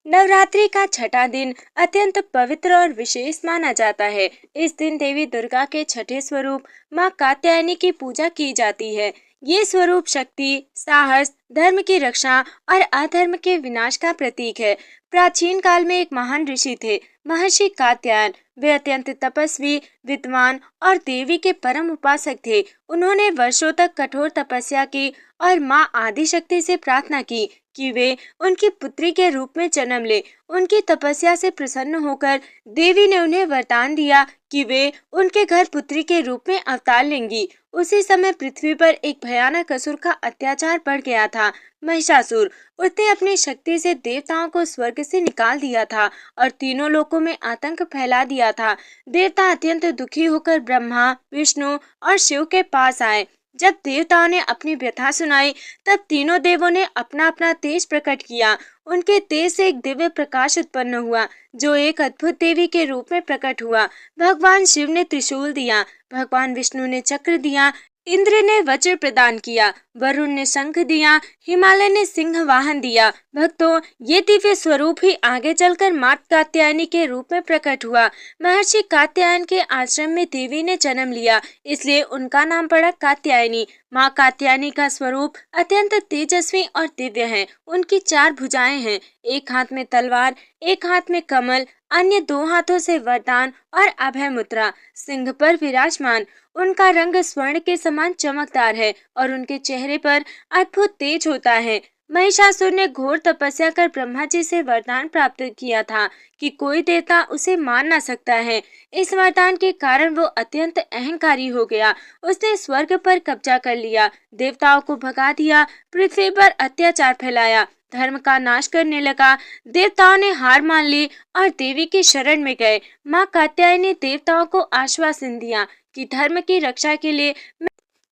नवरात्रि का छठा दिन अत्यंत पवित्र और विशेष माना जाता है। इस दिन देवी दुर्गा के छठे स्वरूप मां कात्यायनी की पूजा की जाती है। ये स्वरूप शक्ति, साहस, धर्म की रक्षा और अधर्म के विनाश का प्रतीक है। प्राचीन काल में एक महान ऋषि थे, महर्षि कात्यायन। वे अत्यंत तपस्वी, विद्वान और देवी के परम उपासक थे। उन्होंने वर्षों तक कठोर तपस्या की और मां आदिशक्ति से प्रार्थना की कि वे उनकी पुत्री के रूप में जन्म ले। उनकी तपस्या से प्रसन्न होकर देवी ने उन्हें वरदान दिया कि वे उनके घर पुत्री के रूप में अवतार लेंगी। उसी समय पृथ्वी पर एक भयानक असुर का अत्याचार बढ़ गया था, महिषासुर। उसने अपनी शक्ति से देवताओं को स्वर्ग से निकाल दिया था और तीनों लोकों में आतंक फैला दिया था। देवता अत्यंत दुखी होकर ब्रह्मा, विष्णु और शिव के पास आए। जब देवताओं ने अपनी व्यथा सुनाई, तब तीनों देवों ने अपना अपना तेज प्रकट किया। उनके तेज से एक दिव्य प्रकाश उत्पन्न हुआ, जो एक अद्भुत देवी के रूप में प्रकट हुआ। भगवान शिव ने त्रिशूल दिया, भगवान विष्णु ने चक्र दिया, इंद्र ने वज्र प्रदान किया, वरुण ने शंख दिया, हिमालय ने सिंह वाहन दिया। भक्तों, ये दिव्य स्वरूप ही आगे चलकर मां कात्यायनी के रूप में प्रकट हुआ। महर्षि कात्यायन के आश्रम में देवी ने जन्म लिया, इसलिए उनका नाम पड़ा कात्यायनी। मां कात्यायनी का स्वरूप अत्यंत तेजस्वी और दिव्य है। उनकी 4 भुजाएं हैं, एक हाथ में तलवार, एक हाथ में कमल, अन्य 2 हाथों से वरदान और अभय मुद्रा, सिंह पर विराजमान। उनका रंग स्वर्ण के समान चमकदार है और उनके चेहरे पर अद्भुत तेज होता है। महिषासुर ने घोर तपस्या कर ब्रह्मा जी से वरदान प्राप्त किया था कि कोई देवता उसे मार ना सकता है। इस वरदान के कारण वो अत्यंत अहंकारी हो गया। उसने स्वर्ग पर कब्जा कर लिया, देवताओं को भगा दिया, पृथ्वी पर अत्याचार फैलाया, धर्म का नाश करने लगा। देवताओं ने हार मान ली और देवी की शरण में गए। मां कात्यायनी ने देवताओं को आश्वासन दिया कि धर्म की रक्षा के लिए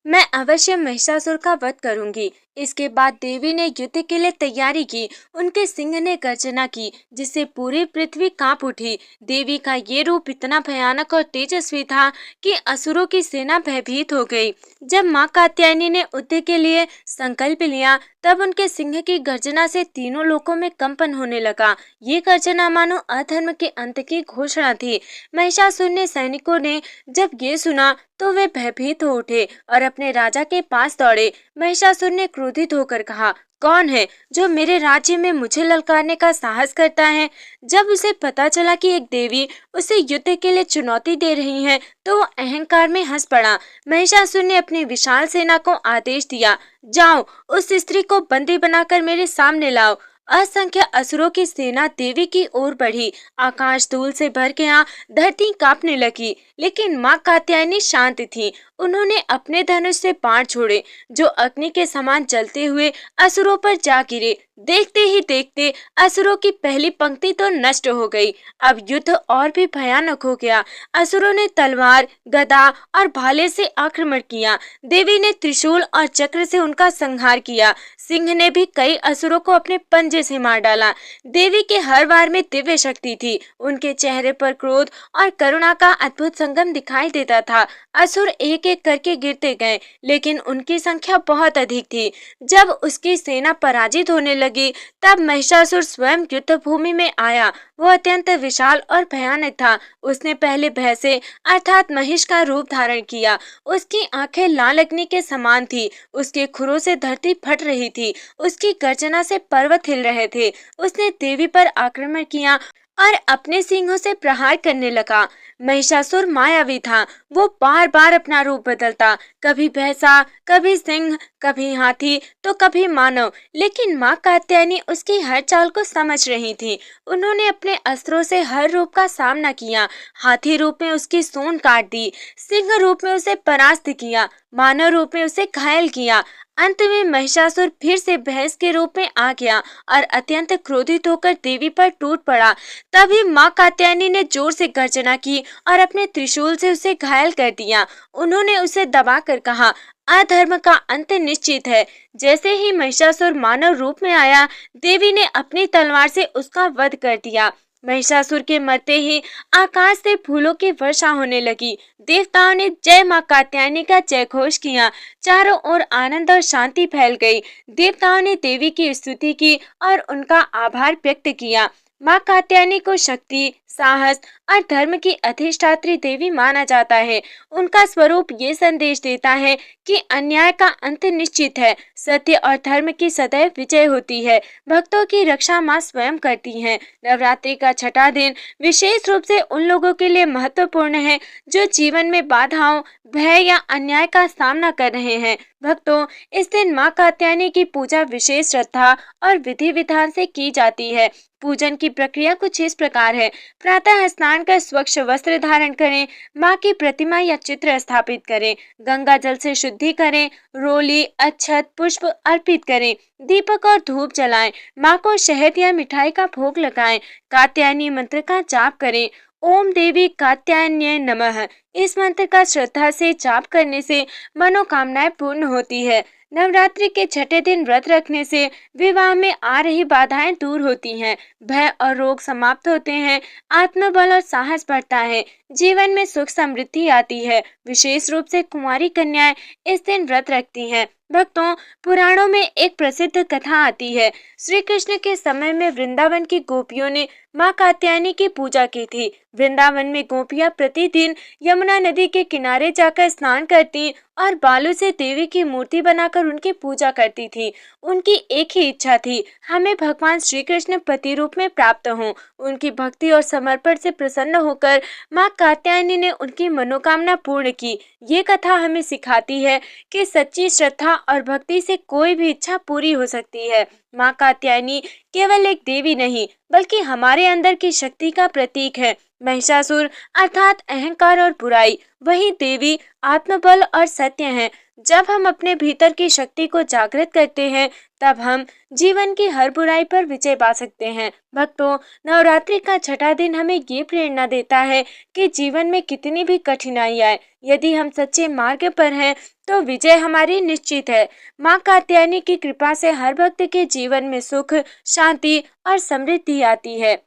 मैं अवश्य महिषासुर का वध करूंगी। इसके बाद देवी ने युद्ध के लिए तैयारी की। उनके सिंह ने गर्जना की, जिससे पूरी पृथ्वी कांप उठी। देवी का ये रूप इतना भयानक और तेजस्वी था कि असुरों की सेना भयभीत हो गई। जब मां कात्यायनी ने युद्ध के लिए संकल्प लिया, तब उनके सिंह की गर्जना से तीनों लोकों में कंपन होने लगा। ये गर्जना मानो अधर्म के अंत की घोषणा थी। महिषासुर ने सैनिकों ने जब ये सुना तो वे भयभीत हो उठे और अपने राजा के पास दौड़े। महिषासुर ने क्रोधित होकर कहा, कौन है जो मेरे राज्य में मुझे ललकारने का साहस करता है? जब उसे पता चला कि एक देवी उसे युद्ध के लिए चुनौती दे रही है, तो वो अहंकार में हंस पड़ा। महिषासुर ने अपनी विशाल सेना को आदेश दिया, जाओ, उस स्त्री को बंदी बनाकर मेरे सामने लाओ। असंख्य असुरों की सेना देवी की ओर बढ़ी। आकाश धूल से भर गया, धरती कांपने लगी, लेकिन मां कात्यायनी शांत थी। उन्होंने अपने धनुष से बाण छोड़े, जो अग्नि के समान जलते हुए असुरों पर जा गिरे। देखते ही देखते असुरों की पहली पंक्ति तो नष्ट हो गई। अब युद्ध और भी भयानक हो गया। असुरों ने तलवार, गदा और भाले से आक्रमण किया। देवी ने त्रिशूल और चक्र से उनका संहार किया। सिंह ने भी कई असुरों को अपने पंजे से मार डाला। देवी के हर वार में दिव्य शक्ति थी। उनके चेहरे पर क्रोध और करुणा का अद्भुत संगम दिखाई देता था। असुर एक एक करके गिरते गए, लेकिन उनकी संख्या बहुत अधिक थी। जब उसकी सेना पराजित होने लगी, तब महिषासुर स्वयं युद्ध भूमि में आया। वो अत्यंत विशाल और भयानक था। उसने पहले भैंसे अर्थात महिष का रूप धारण किया। उसकी आंखें लाल अग्नि के समान थी। उसके खुरों से धरती फट रही थी। उसकी गर्जना से पर्वत हिल रहे थे। उसने देवी पर आक्रमण किया और अपने सिंहों से प्रहार करने लगा। महिषासुर मायावी था। वो बार बार अपना रूप बदलता, कभी भैंसा, कभी सिंह, कभी हाथी तो कभी मानव। लेकिन मां कात्यायनी उसकी हर चाल को समझ रही थी। उन्होंने अपने अस्त्रों से हर रूप का सामना किया। हाथी रूप में उसकी सूंड काट दी, सिंह रूप में उसे परास्त किया, मानव रूप में उसे घायल किया। अंत में महिषासुर फिर से भैंस के रूप में आ गया और अत्यंत क्रोधित होकर देवी पर टूट पड़ा। तभी मां कात्यायनी ने जोर से गर्जना की और अपने त्रिशूल से उसे घायल कर दिया। उन्होंने उसे दबाकर कहा, अधर्म का अंत निश्चित है। जैसे ही महिषासुर मानव रूप में आया, देवी ने अपनी तलवार से उसका वध कर दिया। महिषासुर के मरते ही आकाश से फूलों की वर्षा होने लगी। देवताओं ने जय मां कात्यायनी का जयघोष किया। चारों ओर आनंद और शांति फैल गई। देवताओं ने देवी की स्तुति की और उनका आभार व्यक्त किया। मां कात्यायनी को शक्ति, साहस और धर्म की अधिष्ठात्री देवी माना जाता है। उनका स्वरूप ये संदेश देता है कि अन्याय का अंत निश्चित है, सत्य और धर्म की सदैव विजय होती है। भक्तों की रक्षा मां स्वयं करती हैं। नवरात्रि का छठा दिन विशेष रूप से उन लोगों के लिए महत्वपूर्ण है जो जीवन में बाधाओं, भय या अन्याय का सामना कर रहे हैं। भक्तों, इस दिन मां कात्यायनी की पूजा विशेष श्रद्धा और विधि विधान से की जाती है। पूजन की प्रक्रिया कुछ इस प्रकार है। प्रातः स्नान कर स्वच्छ वस्त्र धारण करें, माँ की प्रतिमा या चित्र स्थापित करें, गंगा जल से शुद्धि करें, रोली, अक्षत, पुष्प अर्पित करें, दीपक और धूप जलाएं, माँ को शहद या मिठाई का भोग लगाएं, कात्यायनी मंत्र का जाप करें। ओम देवी कात्यायन्ये नमः। इस मंत्र का श्रद्धा से जाप करने से मनोकामनाएं पूर्ण होती है। नवरात्रि के छठे दिन व्रत रखने से विवाह में आ रही बाधाएं दूर होती हैं, भय और रोग समाप्त होते हैं, आत्मबल और साहस बढ़ता है, जीवन में सुख समृद्धि आती है। विशेष रूप से कुंवारी कन्याएं इस दिन व्रत रखती हैं। भक्तों, पुराणों में एक प्रसिद्ध कथा आती है। श्री कृष्ण के समय में वृंदावन की गोपियों ने मां कात्यायनी की पूजा की थी। वृंदावन में गोपियां प्रतिदिन यमुना नदी के किनारे जाकर स्नान करती और बालू से देवी की मूर्ति बनाकर उनकी पूजा करती थी। उनकी एक ही इच्छा थी, हमें भगवान श्री कृष्ण पति रूप में प्राप्त हों। उनकी भक्ति और समर्पण से प्रसन्न होकर मां कात्यायनी ने उनकी मनोकामना पूर्ण की। ये कथा हमें सिखाती है कि सच्ची श्रद्धा और भक्ति से कोई भी इच्छा पूरी हो सकती है। मां कात्यायनी केवल एक देवी नहीं, बल्कि हमारे अंदर की शक्ति का प्रतीक है। महिषासुर अर्थात अहंकार और बुराई, वही देवी आत्मबल और सत्य है। जब हम अपने भीतर की शक्ति को जागृत करते हैं, तब हम जीवन की हर बुराई पर विजय पा सकते हैं। भक्तों, नवरात्रि का छठा दिन हमें ये प्रेरणा देता है कि जीवन में कितनी भी कठिनाई आए, यदि हम सच्चे मार्ग पर हैं तो विजय हमारी निश्चित है। मां कात्यायनी की कृपा से हर भक्त के जीवन में सुख, शांति और समृद्धि आती है।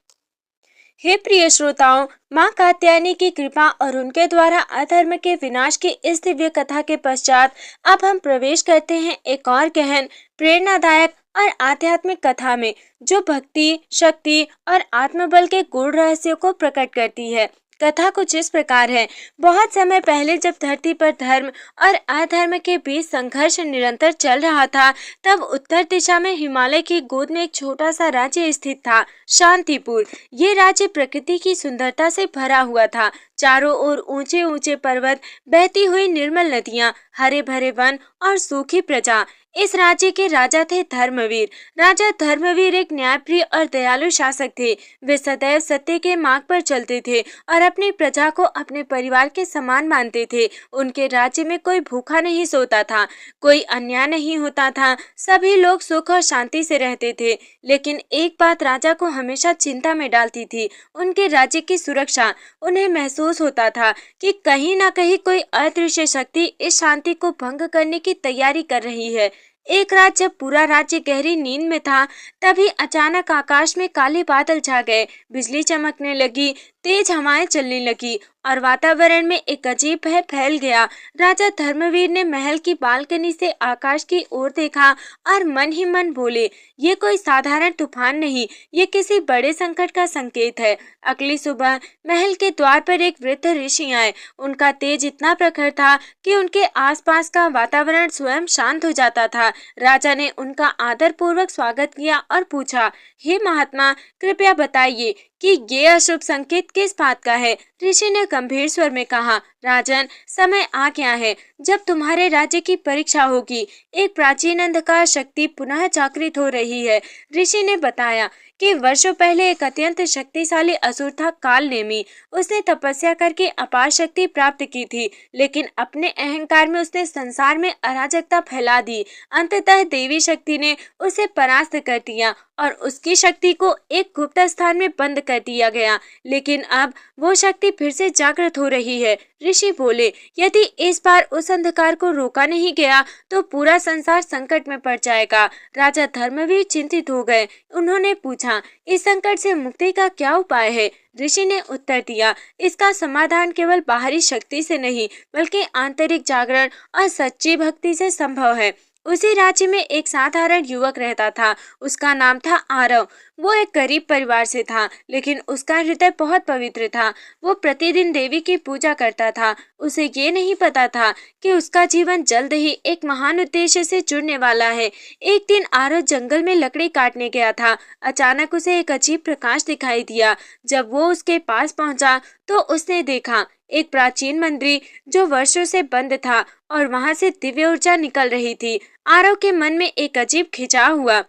हे प्रिय श्रोताओं, मां कात्यायनी की कृपा और उनके द्वारा अधर्म के विनाश की इस दिव्य कथा के पश्चात अब हम प्रवेश करते हैं एक और गहन, प्रेरणादायक और आध्यात्मिक कथा में, जो भक्ति, शक्ति और आत्मबल के गूढ़ रहस्यों को प्रकट करती है। कथा कुछ इस प्रकार है। बहुत समय पहले जब धरती पर धर्म और अधर्म के बीच संघर्ष निरंतर चल रहा था, तब उत्तर दिशा में हिमालय की गोद में एक छोटा सा राज्य स्थित था, शांतिपुर। ये राज्य प्रकृति की सुंदरता से भरा हुआ था। चारों ओर ऊंचे ऊंचे पर्वत, बहती हुई निर्मल नदियां, हरे भरे वन और सूखी प्रजा। इस राज्य के राजा थे धर्मवीर। राजा धर्मवीर एक न्यायप्रिय और दयालु शासक थे। वे सदैव सत्य के मार्ग पर चलते थे और अपनी प्रजा को अपने परिवार के समान मानते थे। उनके राज्य में कोई भूखा नहीं सोता था, कोई अन्याय नहीं होता था, सभी लोग सुख और शांति से रहते थे। लेकिन एक बात राजा को हमेशा चिंता में डालती थी, उनके राज्य की सुरक्षा। उन्हें महसूस होता था कि कहीं ना कहीं कोई अदृश्य शक्ति इस शांति को भंग करने की तैयारी कर रही है। एक रात जब पूरा राज्य गहरी नींद में था, तभी अचानक आकाश में काले बादल छा गए, बिजली चमकने लगी, तेज हवाएं चलने लगी और वातावरण में एक अजीब भय फैल गया। राजा धर्मवीर ने महल की बालकनी से आकाश की ओर देखा और मन ही मन बोले, ये कोई साधारण तूफान नहीं, ये किसी बड़े संकट का संकेत है। अगली सुबह महल के द्वार पर एक वृद्ध ऋषि आए। उनका तेज इतना प्रखर था कि उनके आसपास का वातावरण स्वयं शांत हो जाता था। राजा ने उनका आदर पूर्वक स्वागत किया और पूछा, हे महात्मा, कृपया बताइए कि ये अशुभ संकेत किस बात का है। ऋषि ने गंभीर स्वर में कहा, राजन, समय आ गया है जब तुम्हारे राज्य की परीक्षा होगी। एक प्राचीन अंधकार शक्ति पुनः जागृत हो रही है। ऋषि ने बताया कि वर्षों पहले एक अत्यंत शक्तिशाली असुर था कालनेमी। उसने तपस्या करके अपार शक्ति प्राप्त की थी, लेकिन अपने अहंकार में उसने संसार में अराजकता फैला दी। अंततः देवी शक्ति ने उसे परास्त कर दिया और उसकी शक्ति को एक गुप्त स्थान में बंद कर दिया गया। लेकिन अब वो शक्ति फिर से जागृत हो रही है। ऋषि बोले, यदि इस बार उस अंधकार को रोका नहीं गया तो पूरा संसार संकट में पड़ जाएगा। राजा धर्मवीर चिंतित हो गए। उन्होंने पूछा, इस संकट से मुक्ति का क्या उपाय है? ऋषि ने उत्तर दिया, इसका समाधान केवल बाहरी शक्ति से नहीं बल्कि आंतरिक जागरण और सच्ची भक्ति से संभव है। उसी राज्य में एक साधारण युवक रहता था। उसका नाम था आरव। वो एक गरीब परिवार से था, लेकिन उसका हृदय बहुत पवित्र था। वो प्रतिदिन देवी की पूजा करता था। उसे ये नहीं पता था कि उसका जीवन जल्द ही एक महान उद्देश्य से जुड़ने वाला है। एक दिन आरव जंगल में लकड़ी काटने गया था। अचानक उसे एक अजीब प्रकाश दिखाई दिया। जब वो उसके पास पहुंचा तो उसने देखा एक प्राचीन मंदिर जो वर्षों से बंद था और वहां से दिव्य ऊर्जा निकल रही थी। आरव के मन में एक अजीब खिंचाव हुआ।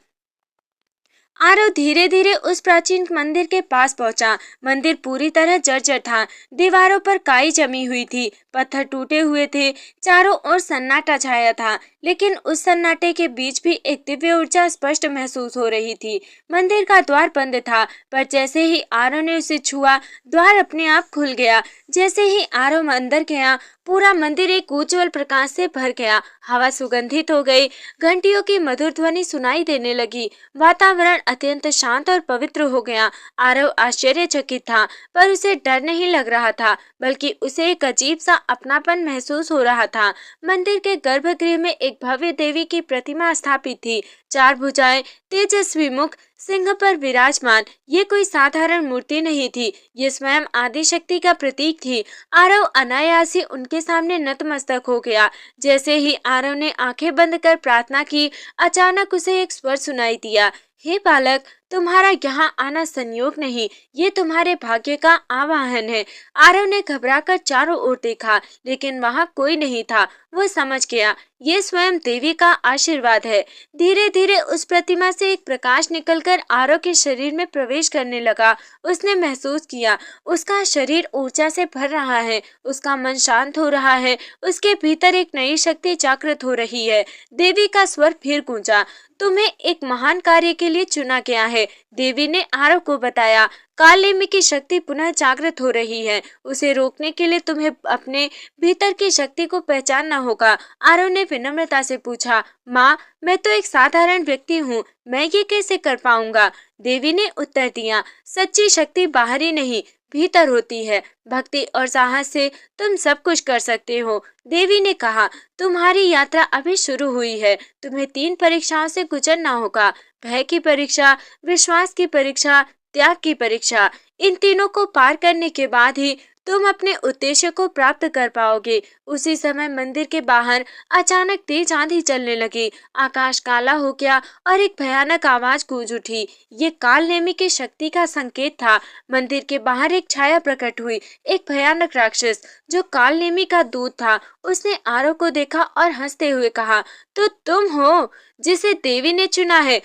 आरव धीरे धीरे उस प्राचीन मंदिर के पास पहुंचा। मंदिर पूरी तरह जर्जर था। दीवारों पर काई जमी हुई थी, पत्थर टूटे हुए थे, चारों ओर सन्नाटा छाया था। लेकिन उस सन्नाटे के बीच भी एक दिव्य ऊर्जा स्पष्ट महसूस हो रही थी। मंदिर का द्वार बंद था, पर जैसे ही आरव ने उसे छुआ, द्वार अपने आप खुल गया। जैसे ही आरव अंदर गया, पूरा मंदिर एक उज्जवल प्रकाश से भर गया। हवा सुगंधित हो गई, घंटियों की मधुर ध्वनि सुनाई देने लगी। वातावरण अत्यंत शांत और पवित्र हो गया। आरव आश्चर्यचकित था, पर उसे डर नहीं लग रहा था, बल्कि उसे एक अजीब सा अपनापन महसूस हो रहा था। मंदिर के गर्भगृह में एक भव्य देवी की प्रतिमा स्थापित थी। चार भुजाएं, तेजस्वी मुख, सिंह पर विराजमान। ये कोई साधारण मूर्ति नहीं थी, ये स्वयं आदि शक्ति का प्रतीक थी। आरव अनायास ही उनके सामने नतमस्तक हो गया। जैसे ही आरव ने आंखें बंद कर प्रार्थना की, अचानक उसे एक स्वर सुनाई दिया, हे बालक, तुम्हारा यहाँ आना संयोग नहीं, ये तुम्हारे भाग्य का आवाहन है। आरव ने घबराकर चारों ओर देखा, लेकिन वहाँ कोई नहीं था। वो समझ गया, ये स्वयं देवी का आशीर्वाद है। धीरे धीरे उस प्रतिमा से एक प्रकाश निकलकर आरव के शरीर में प्रवेश करने लगा। उसने महसूस किया, उसका शरीर ऊर्जा से भर रहा है, उसका मन शांत हो रहा है, उसके भीतर एक नई शक्ति जागृत हो रही है। देवी का स्वर फिर गूंजा, तुम्हें एक महान कार्य के लिए चुना गया है। देवी ने आरव को बताया, कालनेमी की शक्ति पुनः जागृत हो रही है। उसे रोकने के लिए तुम्हें अपने भीतर की शक्ति को पहचानना होगा। आरव ने विनम्रता से पूछा, माँ, मैं तो एक साधारण व्यक्ति हूँ, मैं ये कैसे कर पाऊंगा? देवी ने उत्तर दिया, सच्ची शक्ति बाहरी नहीं, भीतर होती है। भक्ति और साहस से तुम सब कुछ कर सकते हो। देवी ने कहा, तुम्हारी यात्रा अभी शुरू हुई है। तुम्हें 3 परीक्षाओं से गुजरना होगा, भय की परीक्षा, विश्वास की परीक्षा, त्याग की परीक्षा। इन तीनों को पार करने के बाद ही तुम अपने उद्देश्य को प्राप्त कर पाओगे। उसी समय मंदिर के बाहर अचानक तेज आंधी चलने लगी। आकाश काला हो गया और एक भयानक आवाज गूंज उठी। ये कालनेमी की शक्ति का संकेत था। मंदिर के बाहर एक छाया प्रकट हुई, एक भयानक राक्षस जो कालनेमी का दूत था। उसने आरव को देखा और हंसते हुए कहा, तो तुम हो जिसे देवी ने चुना है।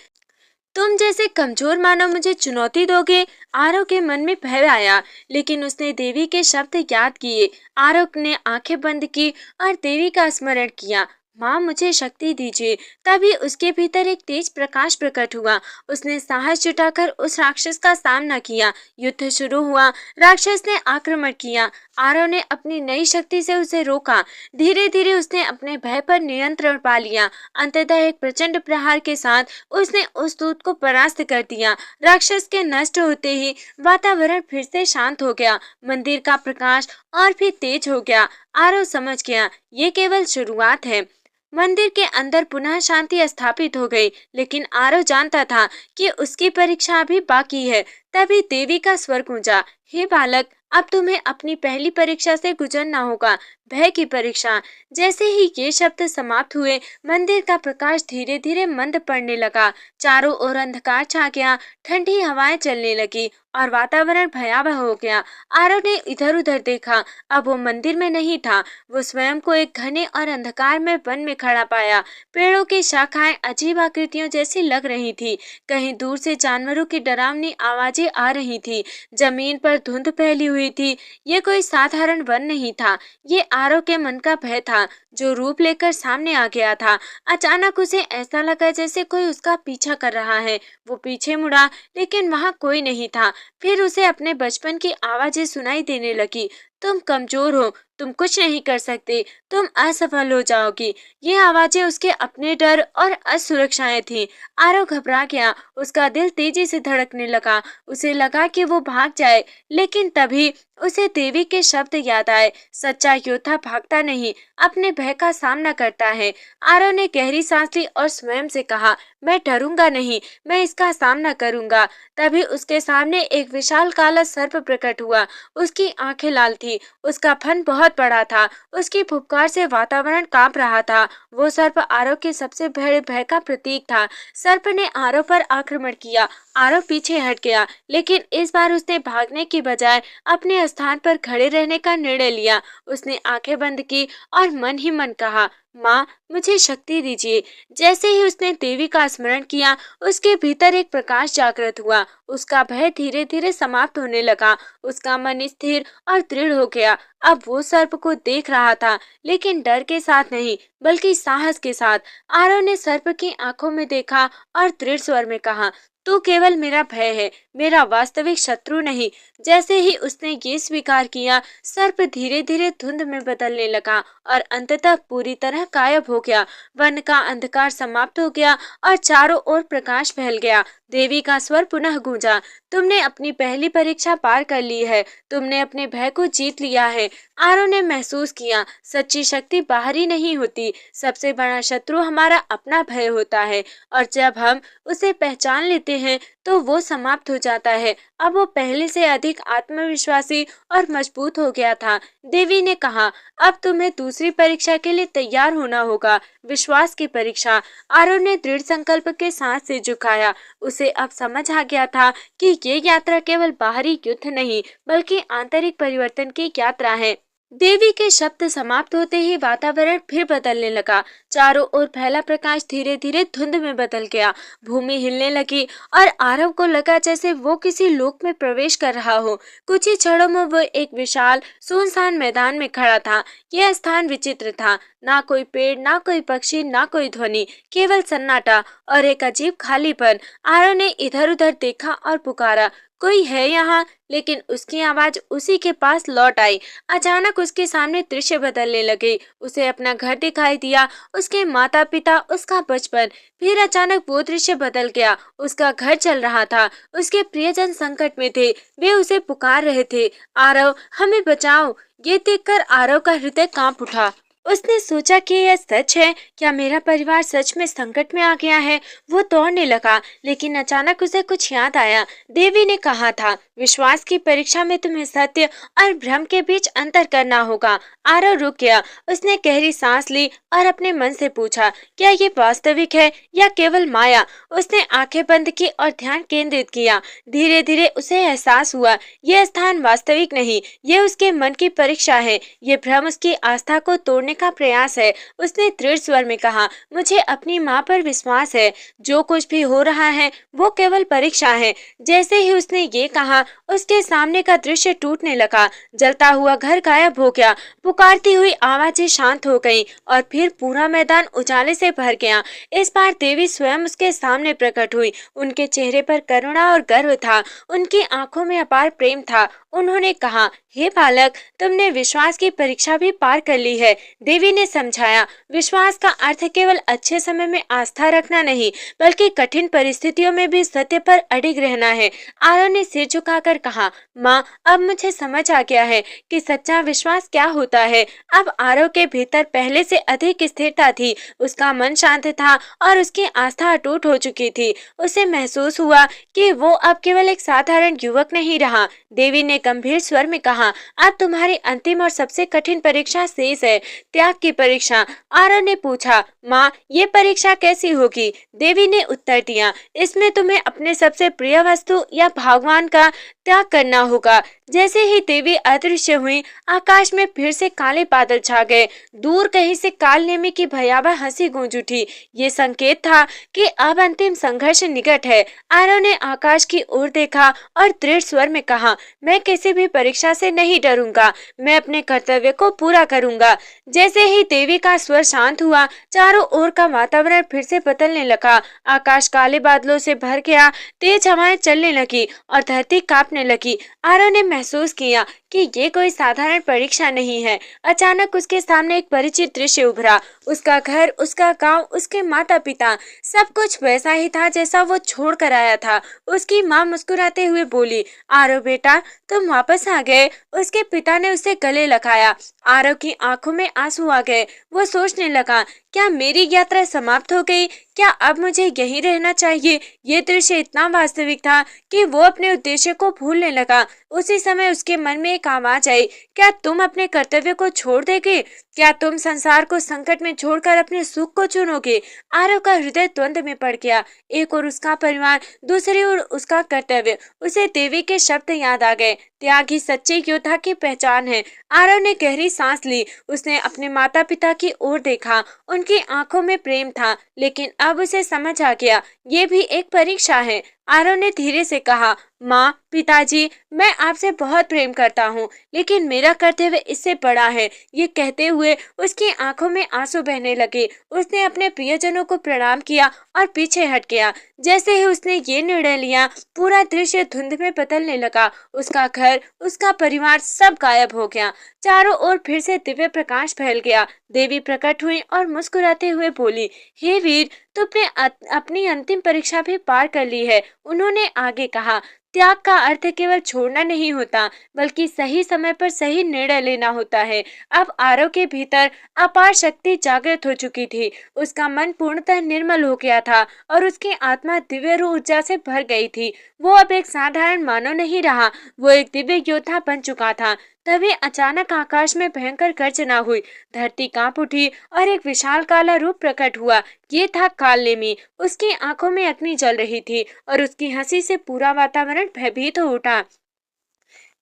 तुम जैसे कमजोर मानव मुझे चुनौती दोगे? आरव के मन में भय आया, लेकिन उसने देवी के शब्द याद किए। आरव ने आंखें बंद की और देवी का स्मरण किया, माँ, मुझे शक्ति दीजिए। तभी उसके भीतर एक तेज प्रकाश प्रकट हुआ। उसने साहस जुटाकर उस राक्षस का सामना किया। युद्ध शुरू हुआ। राक्षस ने आक्रमण किया। आरव ने अपनी नई शक्ति से उसे रोका। धीरे धीरे उसने अपने भय पर नियंत्रण पा लिया। अंततः एक प्रचंड प्रहार के साथ उसने उस दूत को परास्त कर दिया। राक्षस के नष्ट होते ही वातावरण फिर से शांत हो गया। मंदिर का प्रकाश और भी तेज हो गया। आरव समझ गया, ये केवल शुरुआत है। मंदिर के अंदर पुनः शांति स्थापित हो गई, लेकिन आरव जानता था कि उसकी परीक्षा अभी बाकी है। तभी देवी का स्वर गूंजा, हे बालक, अब तुम्हें अपनी पहली परीक्षा से गुजरना होगा, भय की परीक्षा। जैसे ही ये शब्द समाप्त हुए, मंदिर का प्रकाश धीरे धीरे मंद पड़ने लगा। चारों ओर अंधकार छा गया, ठंडी हवाएं चलने लगी और वातावरण भयावह हो गया। आरव ने इधर उधर देखा। अब वो मंदिर में नहीं था, वो स्वयं को एक घने और अंधकार में वन में खड़ा पाया। पेड़ों की शाखाएं अजीब आकृतियों जैसी लग रही थी। कहीं दूर से जानवरों की डरावनी आवाजें आ रही थी। जमीन पर धुंध फैली हुई थी। ये कोई साधारण वन नहीं था, ये आरव के मन का भय था जो रूप लेकर सामने आ गया था। अचानक उसे ऐसा लगा जैसे कोई उसका पीछा कर रहा है। वो पीछे मुड़ा, लेकिन वहाँ कोई नहीं था। फिर उसे अपने बचपन की आवाजें सुनाई देने लगी, तुम कमजोर हो, तुम कुछ नहीं कर सकते, तुम असफल हो जाओगी। ये आवाजें उसके अपने डर और असुरक्षाएं थीं। आरव घबरा गया, उसका दिल तेजी से धड़कने लगा। उसे लगा कि वो भाग जाए, लेकिन तभी उसे देवी के शब्द याद आए, सच्चा योद्धा भागता नहीं, अपने भय का सामना करता है। आरव ने गहरी सांस ली और स्वयं से कहा, मैं डरूंगा नहीं, मैं इसका सामना करूंगा। तभी उसके सामने एक विशाल काला सर्प प्रकट हुआ। उसकी आंखें लाल थी, उसका फन बहुत बड़ा था, उसकी फुफकार से वातावरण कांप रहा था। वो सर्प आरव के सबसे बड़े भय का प्रतीक था। सर्प ने आरव पर आक्रमण किया। आरव पीछे हट गया, लेकिन इस बार उसने भागने की बजाय अपने स्थान पर खड़े रहने का निर्णय लिया। उसने आंखें बंद की और मन ही मन कहा, माँ, मुझे शक्ति दीजिए। जैसे ही उसने देवी का स्मरण किया, उसके भीतर एक प्रकाश जागृत हुआ। उसका भय धीरे धीरे समाप्त होने लगा। उसका मन स्थिर और दृढ़ हो गया। अब वो सर्प को देख रहा था, लेकिन डर के साथ नहीं, बल्कि साहस के साथ। आरव ने सर्प की आंखों में देखा और दृढ़ स्वर में कहा, तू केवल मेरा भय है, मेरा वास्तविक शत्रु नहीं। जैसे ही उसने ये स्वीकार किया, सर्प धीरे धीरे धुंध में बदलने लगा और अंततः पूरी तरह गायब हो गया। वन का अंधकार समाप्त हो गया और चारों ओर प्रकाश फैल गया। देवी का स्वर पुनः गूंजा, तुमने अपनी पहली परीक्षा पार कर ली है, तुमने अपने भय को जीत लिया है। आरव ने महसूस किया, सच्ची शक्ति बाहरी नहीं होती, सबसे बड़ा शत्रु हमारा अपना भय होता है, और जब हम उसे पहचान लेते हैं तो वो समाप्त हो जाता है। अब वो पहले से अधिक आत्मविश्वासी और मजबूत हो गया था। देवी ने कहा, अब तुम्हें दूसरी परीक्षा के लिए तैयार होना होगा, विश्वास की परीक्षा। आरव ने दृढ़ संकल्प के साथ से झुकाया। उसे अब समझ आ गया था कि ये यात्रा केवल बाहरी युद्ध नहीं, बल्कि आंतरिक परिवर्तन की यात्रा है। देवी के शब्द समाप्त होते ही वातावरण फिर बदलने लगा। चारों ओर फैला प्रकाश धीरे धीरे धुंध में बदल गया। भूमि हिलने लगी और आरव को लगा जैसे वो किसी लोक में प्रवेश कर रहा हो। कुछ ही क्षणों में वो एक विशाल सुनसान मैदान में खड़ा था। यह स्थान विचित्र था, ना कोई पेड़, ना कोई पक्षी, ना कोई ध्वनि, केवल सन्नाटा और एक अजीब खालीपन। आरव ने इधर उधर देखा और पुकारा, कोई है यहाँ? लेकिन उसकी आवाज उसी के पास लौट आई। अचानक उसके सामने दृश्य बदलने लगे। उसे अपना घर दिखाई दिया, उसके माता पिता, उसका बचपन। फिर अचानक वो दृश्य बदल गया। उसका घर चल रहा था, उसके प्रियजन संकट में थे, वे उसे पुकार रहे थे, आरव, हमें बचाओ। ये देखकर आरव का हृदय कांप उठा। उसने सोचा कि यह सच है, क्या मेरा परिवार सच में संकट में आ गया है? वो दौड़ने लगा, लेकिन अचानक उसे कुछ याद आया। देवी ने कहा था, विश्वास की परीक्षा में तुम्हें सत्य और भ्रम के बीच अंतर करना होगा। आरव रुक गया। उसने गहरी सांस ली और अपने मन से पूछा, क्या ये वास्तविक है या केवल माया? उसने आंखें बंद की और ध्यान केंद्रित किया। धीरे धीरे उसे एहसास हुआ, यह स्थान वास्तविक नहीं, ये उसके मन की परीक्षा है। ये भ्रम उसकी आस्था को तोड़ने का प्रयास है। उसने दृढ़ स्वर में कहा, मुझे अपनी माँ पर विश्वास है, जो कुछ भी हो रहा है वो केवल परीक्षा है। जैसे ही उसने ये कहा, उसके सामने का दृश्य टूटने लगा। जलता हुआ घर गायब हो गया, पुकारती हुई आवाजें शांत हो गईं और फिर पूरा मैदान उजाले से भर गया। इस बार देवी स्वयं उसके सामने प्रकट हुई। उनके चेहरे पर करुणा और गर्व था, उनकी आंखों में अपार प्रेम था। उन्होंने कहा, हे बालक, तुमने विश्वास की परीक्षा भी पार कर ली है। देवी ने समझाया, विश्वास का अर्थ केवल अच्छे समय में आस्था रखना नहीं, बल्कि कठिन परिस्थितियों में भी सत्य पर अडिग रहना है। आरव ने सिर झुकाकर कहा, माँ, अब मुझे समझ आ गया है कि सच्चा विश्वास क्या होता है। अब आरव के भीतर पहले से अधिक स्थिरता थी। उसका मन शांत था और उसकी आस्था अटूट हो चुकी थी। उसे महसूस हुआ कि वो अब केवल एक साधारण युवक नहीं रहा। देवी ने गंभीर स्वर में कहा, अब तुम्हारी अंतिम और सबसे कठिन परीक्षा शेष है, त्याग की परीक्षा। आरव ने पूछा, माँ, ये परीक्षा कैसी होगी? देवी ने उत्तर दिया, इसमें तुम्हें अपने सबसे प्रिय वस्तु या भगवान का त्याग करना होगा। जैसे ही देवी अदृश्य हुई, आकाश में फिर से काले बादल छा गए। दूर कहीं से काल नेमी की भयावह हंसी गूंज उठी। ये संकेत था कि अब अंतिम संघर्ष निकट है। आरव ने आकाश की ओर देखा और दृढ़ स्वर में कहा, मैं किसी भी परीक्षा से नहीं डरूंगा, मैं अपने कर्तव्य को पूरा करूंगा। जैसे ही देवी का स्वर शांत हुआ, चारों ओर का वातावरण फिर से बदलने लगा। आकाश काले बादलों से भर गया, तेज हवाएं चलने लगी और धरती कांपने लगी। आरव ने महसूस किया कि ये कोई साधारण परीक्षा नहीं है। अचानक उसके सामने एक परिचित दृश्य उभरा। उसका घर, उसका गांव, उसके माता पिता, सब कुछ वैसा ही था जैसा वो छोड़ कर आया था। उसकी माँ मुस्कुराते हुए बोली, आरव बेटा, तुम वापस आ गए। उसके पिता ने उसे गले लगाया। आरव की आंखों में आंसू आ गए। वो सोचने लगा, क्या मेरी यात्रा समाप्त हो गई? क्या अब मुझे यहीं रहना चाहिए? ये दृश्य इतना वास्तविक था कि वो अपने उद्देश्य को भूलने लगा। उसी समय उसके मन में एक आवाज आई, क्या तुम अपने कर्तव्य को छोड़ देगे? क्या तुम संसार को संकट में छोड़कर अपने सुख को चुनोगे? आरव का हृदय द्वंद में पड़ गया। एक ओर उसका परिवार, दूसरी ओर उसका कर्तव्य। उसे देवी के शब्द याद आ गए, त्याग ही सच्चे योद्धा की पहचान है। आरव ने गहरी सांस ली। उसने अपने माता पिता की ओर देखा। उनकी आंखों में प्रेम था, लेकिन अब उसे समझ आ गया, ये भी एक परीक्षा है। आरव ने धीरे से कहा, माँ, पिताजी, मैं आपसे बहुत प्रेम करता हूँ, लेकिन मेरा कर्तव्य इससे बड़ा है। ये कहते हुए उसकी आंखों में आंसू बहने लगे। उसने अपने प्रियजनों को प्रणाम किया और पीछे हट गया। जैसे ही उसने ये निर्णय लिया, पूरा दृश्य धुंध में बदलने लगा। उसका घर, उसका परिवार सब गायब हो गया। चारों ओर फिर से दिव्य प्रकाश फैल गया। देवी प्रकट हुई और मुस्कुराते हुए बोली, हे वीर, तुमने अपनी अंतिम परीक्षा भी पार कर ली है। उन्होंने आगे कहा, त्याग का अर्थ केवल छोड़ना नहीं होता, बल्कि सही समय पर सही निर्णय लेना होता है। अब आरव के भीतर अपार शक्ति जागृत हो चुकी थी। उसका मन पूर्णतः निर्मल हो गया था और उसकी आत्मा दिव्य ऊर्जा से भर गई थी। वो अब एक साधारण मानव नहीं रहा, वो एक दिव्य योद्धा बन चुका था। तभी अचानक आकाश में भयंकर गर्जना हुई। धरती कांप उठी और एक विशाल काला रूप प्रकट हुआ। ये था कालनेमी। उसकी आंखों में अग्नि जल रही थी और उसकी हंसी से पूरा वातावरण भयभीत हो उठा।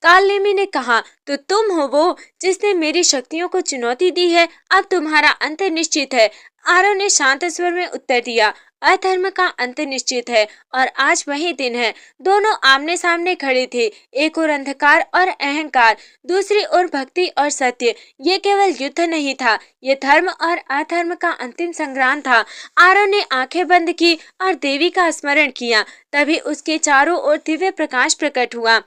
कालनेमी ने कहा, तो तुम हो वो जिसने मेरी शक्तियों को चुनौती दी है। अब तुम्हारा अंत निश्चित है। आरव ने शांत स्वर में उत्तर दिया, अधर्म का अंत निश्चित है और आज वही दिन है। दोनों आमने सामने खड़े थे, एक ओर अंधकार और अहंकार, दूसरी ओर भक्ति और सत्य। ये केवल युद्ध नहीं था, ये धर्म और अधर्म का अंतिम संग्राम था। आरव ने आंखें बंद की और देवी का स्मरण किया। तभी उसके चारों ओर दिव्य प्रकाश प्रकट हुआ।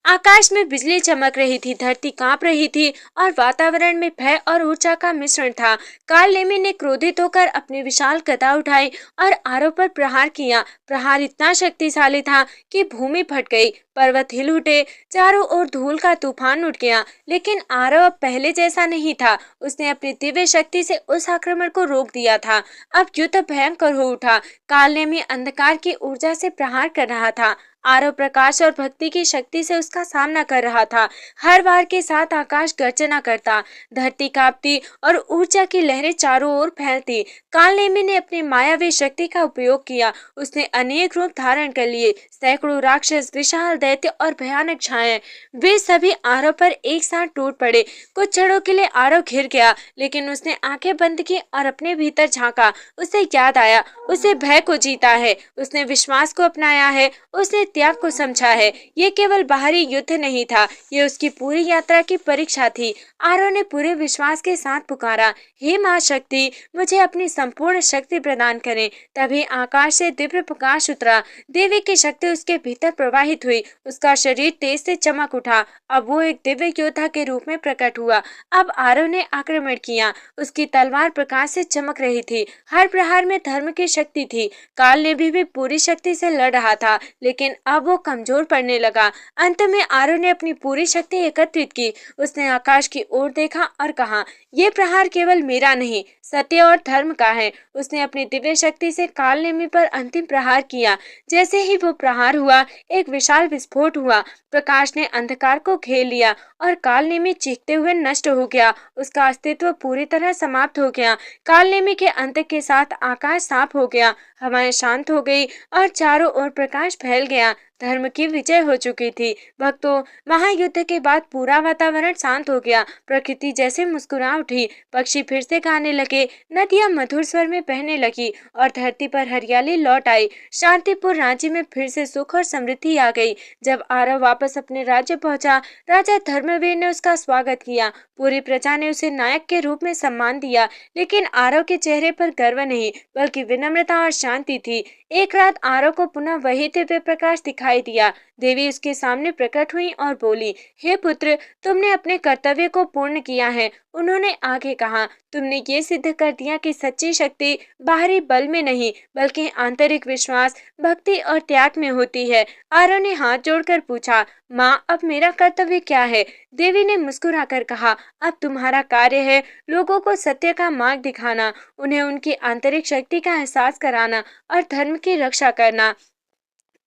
आकाश में बिजली चमक रही थी, धरती कांप रही थी और वातावरण में भय और ऊर्जा का मिश्रण था। कालनेमी ने क्रोधित होकर अपनी विशाल गदा उठाई और आरव पर प्रहार किया। प्रहार इतना शक्तिशाली था कि भूमि फट गई, पर्वत हिल उठे, चारों ओर धूल का तूफान उठ गया। लेकिन आरव अब पहले जैसा नहीं था। उसने अपनी दिव्य शक्ति से उस आक्रमण को रोक दिया था। अब युद्ध भयंकर हो उठा। कालनेमी अंधकार की ऊर्जा से प्रहार कर रहा था। आरव प्रकाश और भक्ति की शक्ति से उसका सामना कर रहा था। हर वार के साथ आकाश गर्जना करता, धरती कांपती और ऊर्जा की लहरें चारों ओर फैलती। कालनेमी ने अपनी मायावी शक्ति का उपयोग किया। उसने अनेक रूप धारण कर लिए, सैकड़ों राक्षस, विशाल दैत्य और भयानक छाए, वे सभी आरव पर एक साथ टूट पड़े। कुछ क्षणों के लिए आरव घिर गया, लेकिन उसने आंखें बंद की और अपने भीतर झांका। उसे याद आया, उसे भय को जीता है, उसने विश्वास को अपनाया है, उसने त्याग को समझा है। ये केवल बाहरी युद्ध नहीं था, ये उसकी पूरी यात्रा की परीक्षा थी। आरव ने पूरे विश्वास के साथ पुकारा, हे माँ शक्ति, मुझे अपनी संपूर्ण शक्ति प्रदान करें। तभी आकाश से दिव्य प्रकाश उतरा। देवी की शक्ति उसके भीतर प्रवाहित हुई। उसका शरीर तेज से चमक उठा। अब वो एक दिव्य योद्धा के रूप में प्रकट हुआ। अब आरव ने आक्रमण किया। उसकी तलवार प्रकाश से चमक रही थी। हर प्रहार में धर्म की शक्ति थी। काल ने भी पूरी शक्ति से लड़ रहा था, लेकिन अब वो कमजोर पड़ने लगा। अंत में आरव ने अपनी पूरी शक्ति एकत्रित की। उसने आकाश की ओर देखा और कहा, ये प्रहार केवल मेरा नहीं, सत्य और धर्म का है। उसने अपनी दिव्य शक्ति से कालनेमी पर अंतिम प्रहार किया। जैसे ही वो प्रहार हुआ, एक विशाल विस्फोट हुआ। प्रकाश ने अंधकार को घेर लिया और कालनेमी चीखते हुए नष्ट हो गया। उसका अस्तित्व पूरी तरह समाप्त हो गया। कालनेमी के अंत के साथ आकाश साफ हो गया, हवाएं शांत हो गई और चारों ओर प्रकाश फैल गया। धर्म की विजय हो चुकी थी। भक्तों, महायुद्ध के बाद पूरा वातावरण शांत हो गया। प्रकृति जैसे मुस्कुरा उठी, पक्षी फिर से गाने लगे, नदियां मधुर स्वर में बहने लगी और धरती पर हरियाली लौट आई। शांतिपुर राज्य में फिर से सुख और समृद्धि आ गई। जब आरव वापस अपने राज्य पहुंचा, राजा धर्मवीर ने उसका स्वागत किया। पूरी प्रजा ने उसे नायक के रूप में सम्मान दिया, लेकिन आरव के चेहरे पर गर्व नहीं, बल्कि विनम्रता और शांति थी। एक रात आरव को पुनः वही दिव्य प्रकाश दिखाई दिखाई दिया। देवी उसके सामने प्रकट हुई और बोली, हे पुत्र, तुमने अपने कर्तव्य को पूर्ण किया है। उन्होंने आगे कहा, तुमने ये सिद्ध कर दिया कि सच्ची शक्ति बाहरी बल में नहीं बल्कि आंतरिक विश्वास, भक्ति और त्याग में होती है। आरव ने हाथ जोड़कर पूछा, माँ, अब मेरा कर्तव्य क्या है? देवी ने मुस्कुराकर कहा, अब तुम्हारा कार्य है लोगों को सत्य का मार्ग दिखाना, उन्हें उनकी आंतरिक शक्ति का एहसास कराना और धर्म की रक्षा करना।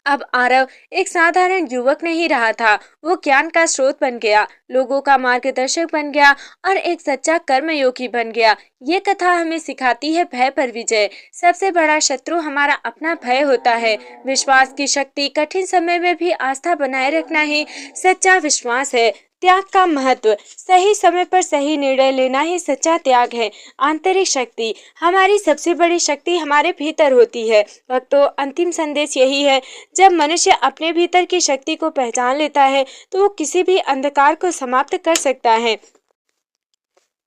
अब आरव एक साधारण युवक नहीं रहा था, वो ज्ञान का स्रोत बन गया, लोगों का मार्गदर्शक बन गया और एक सच्चा कर्मयोगी बन गया। ये कथा हमें सिखाती है भय पर विजय। सबसे बड़ा शत्रु हमारा अपना भय होता है। विश्वास की शक्ति, कठिन समय में भी आस्था बनाए रखना ही सच्चा विश्वास है। त्याग का महत्व, सही समय पर सही निर्णय लेना ही सच्चा त्याग है। आंतरिक शक्ति, हमारी सबसे बड़ी शक्ति हमारे भीतर होती है। भक्तों, अंतिम संदेश यही है, जब मनुष्य अपने भीतर की शक्ति को पहचान लेता है तो वो किसी भी अंधकार को समाप्त कर सकता है।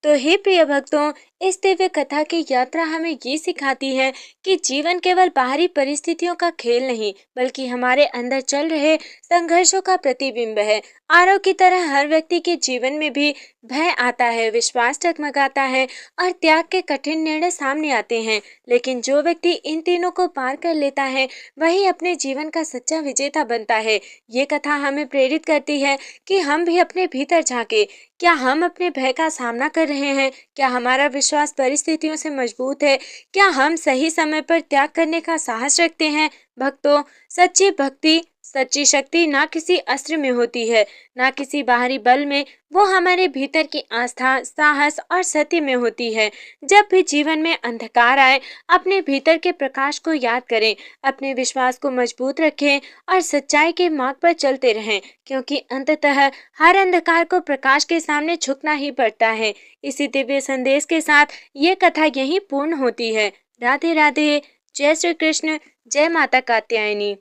तो हे प्रिय भक्तों, इस दिव्य कथा की यात्रा हमें ये सिखाती है कि जीवन केवल बाहरी परिस्थितियों का खेल नहीं बल्कि हमारे अंदर चल रहे संघर्षों का प्रतिबिंब है। आरव की तरह हर व्यक्ति के जीवन में भी भय आता है, विश्वास टगमगाता है और त्याग के कठिन निर्णय सामने आते हैं। लेकिन जो व्यक्ति इन तीनों को पार कर लेता है वही अपने जीवन का सच्चा विजेता बनता है। ये कथा हमें प्रेरित करती है कि हम भी अपने भीतर झांके। क्या हम अपने भय का सामना कर रहे हैं? क्या हमारा विश्वास परिस्थितियों से मजबूत है? क्या हम सही समय पर त्याग करने का साहस रखते हैं? भक्तों, सच्ची भक्ति, सच्ची शक्ति ना किसी अस्त्र में होती है, ना किसी बाहरी बल में, वो हमारे भीतर की आस्था, साहस और सत्य में होती है। जब भी जीवन में अंधकार आए, अपने भीतर के प्रकाश को याद करें, अपने विश्वास को मजबूत रखें और सच्चाई के मार्ग पर चलते रहें, क्योंकि अंततः हर अंधकार को प्रकाश के सामने झुकना ही पड़ता है। इसी दिव्य संदेश के साथ ये कथा यहीं पूर्ण होती है। राधे राधे। जय श्री कृष्ण। जय माता कात्यायनी।